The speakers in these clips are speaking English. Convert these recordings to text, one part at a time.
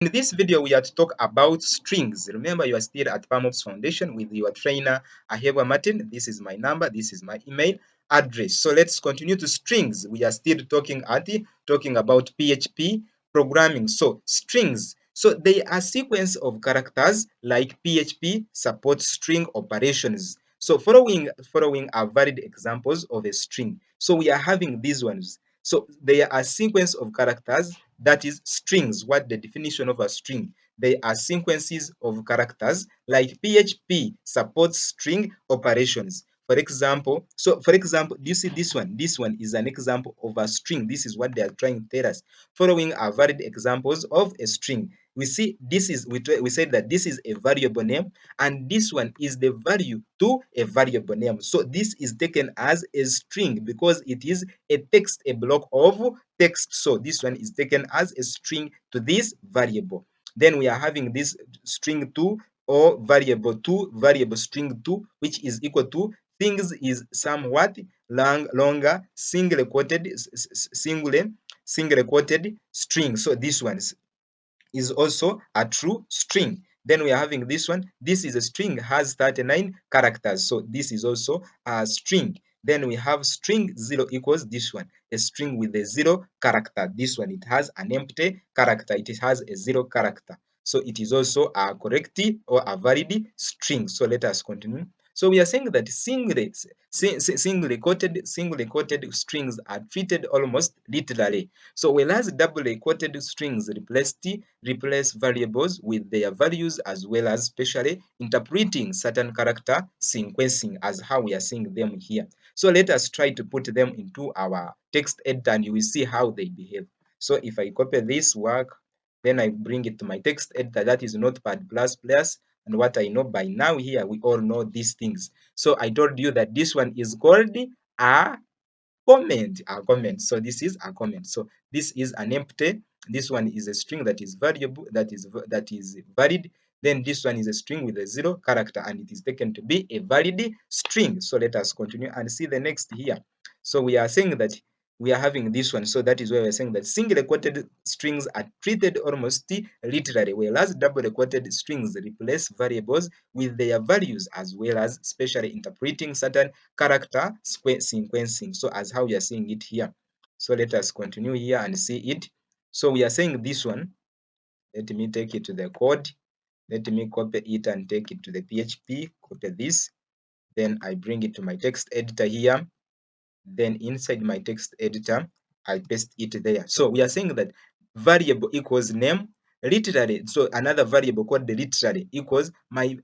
In this video, we are to talk about strings. Remember, you are still at PalmOps Foundation with your trainer, Aheba Martin. This is my number. This is my email address. So let's continue to strings. We are still talking about PHP programming. So strings. So they are sequence of characters like PHP supports string operations. So following are valid examples of a string. So we are having these ones. So they are a sequence of characters, that is strings. What the definition of a string? They are sequences of characters like PHP supports string operations. For example, do you see this one? This one is an example of a string. This is what they are trying to tell us. Following are valid examples of a string. We see this is we said that this is a variable name, and this one is the value to a variable name. So this is taken as a string because it is a block of text. So this one is taken as a string to this variable. Then we are having this string 2 or variable 2, variable string 2, which is equal to things is somewhat longer single quoted string. So this one is also a true string. Then we are having this one. This is a string, has 39 characters. So this is also a string. Then we have string 0 equals this one, a string with a 0 character. This one, it has an empty character. It has a 0 character. So it is also a correct or a valid string. So let us continue. So we are saying that single quoted strings are treated almost literally. So whereas double quoted strings replace variables with their values, as well as specially interpreting certain character sequencing, as how we are seeing them here. So let us try to put them into our text editor and you will see how they behave. So if I copy this work, then I bring it to my text editor, that is Notepad++. And what I know by now here, we all know these things. So I told you that this one is called a comment. So this is a comment. So this is an empty. This one is a string that is variable, that is valid. Then this one is a string with a 0 character, and it is taken to be a valid string. So let us continue and see the next here. So we are saying that we are having this one. So that is why we're saying that single quoted strings are treated almost literally, whereas double quoted strings replace variables with their values, as well as specially interpreting certain character sequencing. So as how we are seeing it here. So let us continue here and see it. So we are saying this one. Let me take it to the code. Let me copy it and take it to the PHP. Copy this. Then I bring it to my text editor here. Then inside my text editor, I paste it there. So we are saying that variable equals name literally. So another variable called the literally equals my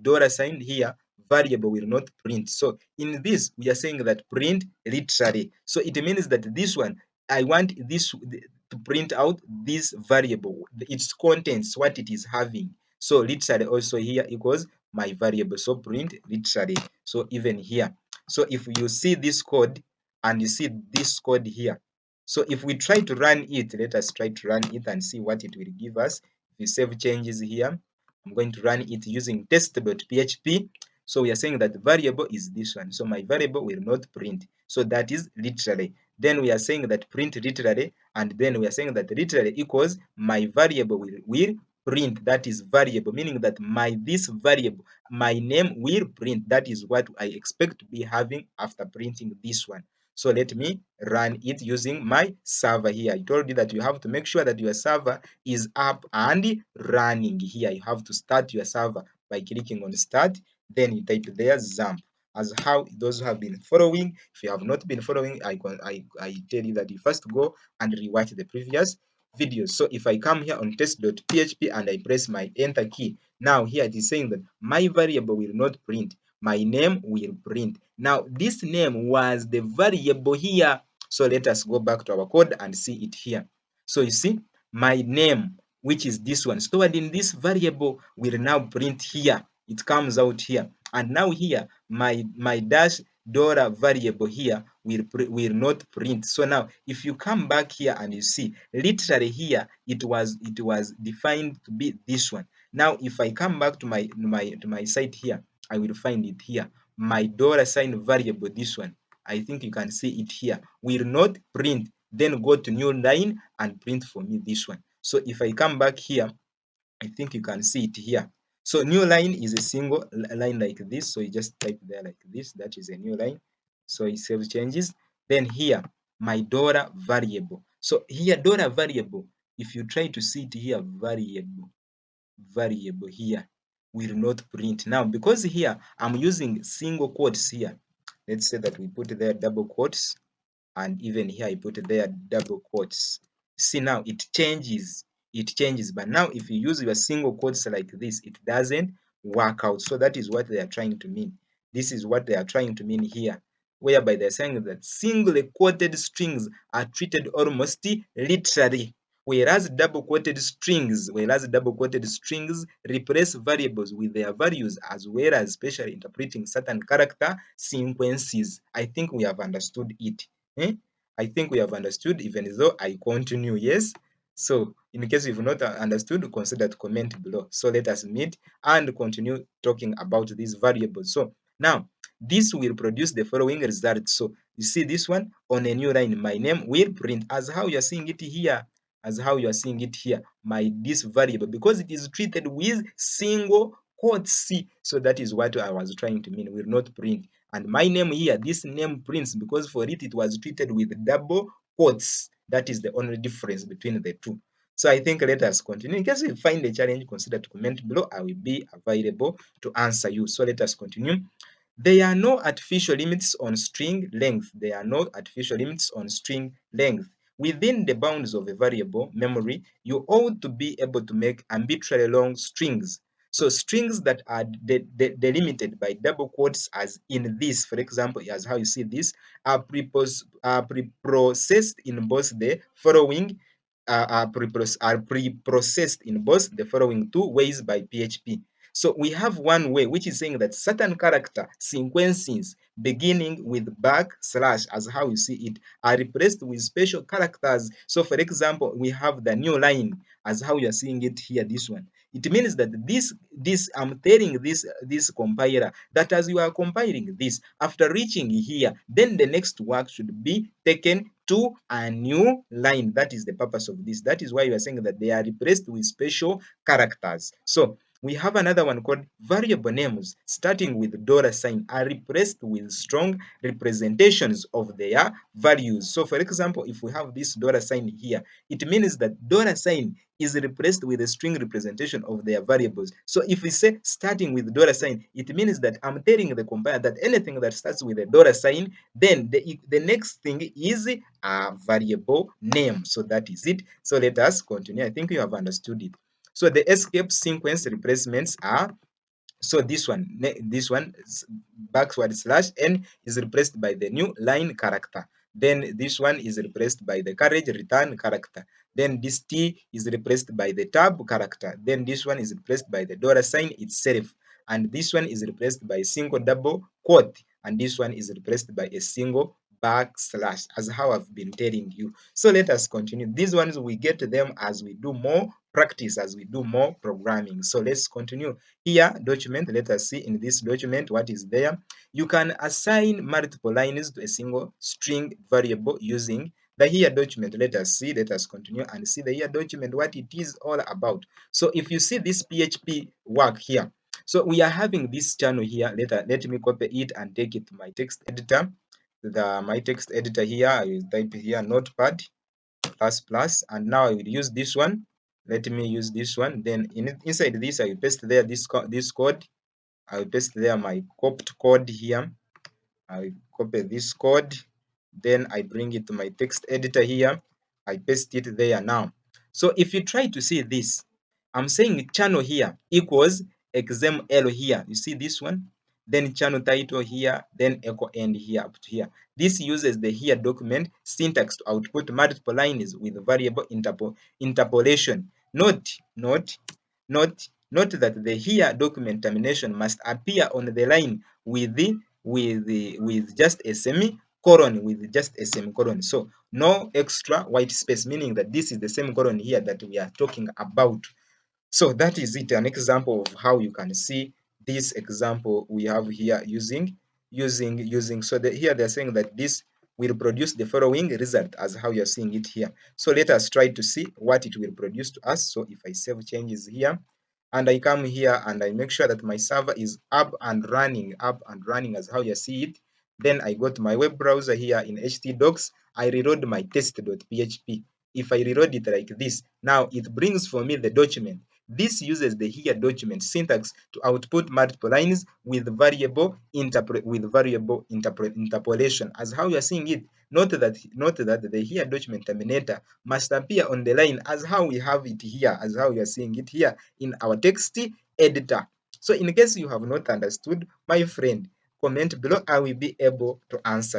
dollar sign here. Variable will not print. So in this, we are saying that print literally. So it means that this one, I want this to print out this variable, its contents, what it is having. So literally also here equals my variable. So print literally. So even here. So if you see this code and you see this code here, so if we try to run it, let us try to run it and see what it will give us. If you save changes here, I'm going to run it using test.php. So we are saying that the variable is this one. So my variable will not print. So that is literally. Then we are saying that print literally, and then we are saying that literally equals my variable will print. That is variable, meaning that this variable, my name will print. That is what I expect to be having after printing this one. So let me run it using my server here. I told you that you have to make sure that your server is up and running here. You have to start your server by clicking on start, then you type there XAMPP. As how those who have been following, if you have not been following, I tell you that you first go and rewatch the previous videos. So if I come here on test.php and I press my enter key, now here it is saying that my variable will not print, my name will print. Now this name was the variable here. So let us go back to our code and see it here. So you see, my name, which is this one, stored in this variable, will now print here. It comes out here. And now here, my dash dollar variable here will not print. So now if you come back here and you see, literally here it was defined to be this one. Now if I come back to my site here, I will find it here. My dollar sign variable, this one, I think you can see it here, will not print. Then go to new line and print for me this one. So if I come back here, I think you can see it here. So new line is a single line like this. So you just type there like this. That is a new line. So it saves changes. Then here, my dollar variable. So here, dollar variable, if you try to see it here, variable here will not print. Now, because here I'm using single quotes here, let's say that we put there double quotes, and even here I put there double quotes. See, now it changes, but now if you use your single quotes like this, it doesn't work out. So that is what they are trying to mean. This is what they are trying to mean here, whereby they're saying that single quoted strings are treated almost literally, whereas double quoted strings replace variables with their values, as well as specially interpreting certain character sequences. I think we have understood it. I think we have understood, even though I continue. Yes. So in case you've not understood, consider to comment below. So let us meet and continue talking about these variables. So now this will produce the following result. So you see this one on a new line, my name will print as how you are seeing it here, my this variable, because it is treated with single quotes. So that is what I was trying to mean, will not print. And my name here, this name prints because for it was treated with double quotes. That is the only difference between the two. So I think let us continue. In case you find a challenge, consider to comment below. I will be available to answer you. So let us continue. There are no artificial limits on string length. Within the bounds of a variable memory, you ought to be able to make arbitrarily long strings. So strings that are delimited by double quotes, as in this, for example, as how you see this, are pre-processed in both the following two ways by PHP. So we have one way, which is saying that certain character sequences beginning with backslash, as how you see it, are replaced with special characters. So for example, we have the new line, as how you are seeing it here, this one. It means that this I'm telling this compiler that as you are compiling this, after reaching here, then the next work should be taken to a new line. That is the purpose of this. That is why you are saying that they are replaced with special characters. So we have another one called variable names starting with $sign are replaced with strong representations of their values. So for example, if we have this $sign here, it means that $sign is replaced with a string representation of their variables. So if we say starting with $sign, it means that I'm telling the compiler that anything that starts with a $sign, then the next thing is a variable name. So that is it. So let us continue. I think you have understood it. So the escape sequence replacements are, so this one backward slash n is replaced by the new line character. Then this one is replaced by the carriage return character. Then this T is replaced by the tab character. Then this one is replaced by the $sign itself. And this one is replaced by a single double quote. And this one is replaced by a single backslash, as how I've been telling you. So let us continue. These ones we get them as we do more practice, as we do more programming. So let's continue. Here, document, let us see in this document what is there. You can assign multiple lines to a single string variable using the here document. Let us continue and see the here document, what it is all about. So if you see this PHP work here, so we are having this channel here. Let me copy it and take it to my text editor. My text editor here, I will type here notepad ++, and now I will use this one. Let me use this one. Then inside this, I will paste there this code. I will paste there my copied code here. I will copy this code. Then I bring it to my text editor here. I paste it there now. So if you try to see this, I'm saying channel here equals XML here. You see this one? Then channel title here, then echo end here up to here. This uses the here document syntax to output multiple lines with variable interpolation. Note that the here document termination must appear on the line with just a semicolon, so no extra white space, meaning that this is the semicolon here that we are talking about. So that is it, an example of how you can see this example we have here using. So here they're saying that this will produce the following result as how you're seeing it here. So let us try to see what it will produce to us. So if I save changes here, and I come here and I make sure that my server is up and running as how you see it. Then I go to my web browser here in htdocs. I reload my test.php. If I reload it like this, now it brings for me the document. This uses the here document syntax to output multiple lines with variable interpolation as how you are seeing it. Note that the here document terminator must appear on the line as how we have it here, as how you are seeing it here in our text editor. So in case you have not understood, my friend, comment below. I will be able to answer.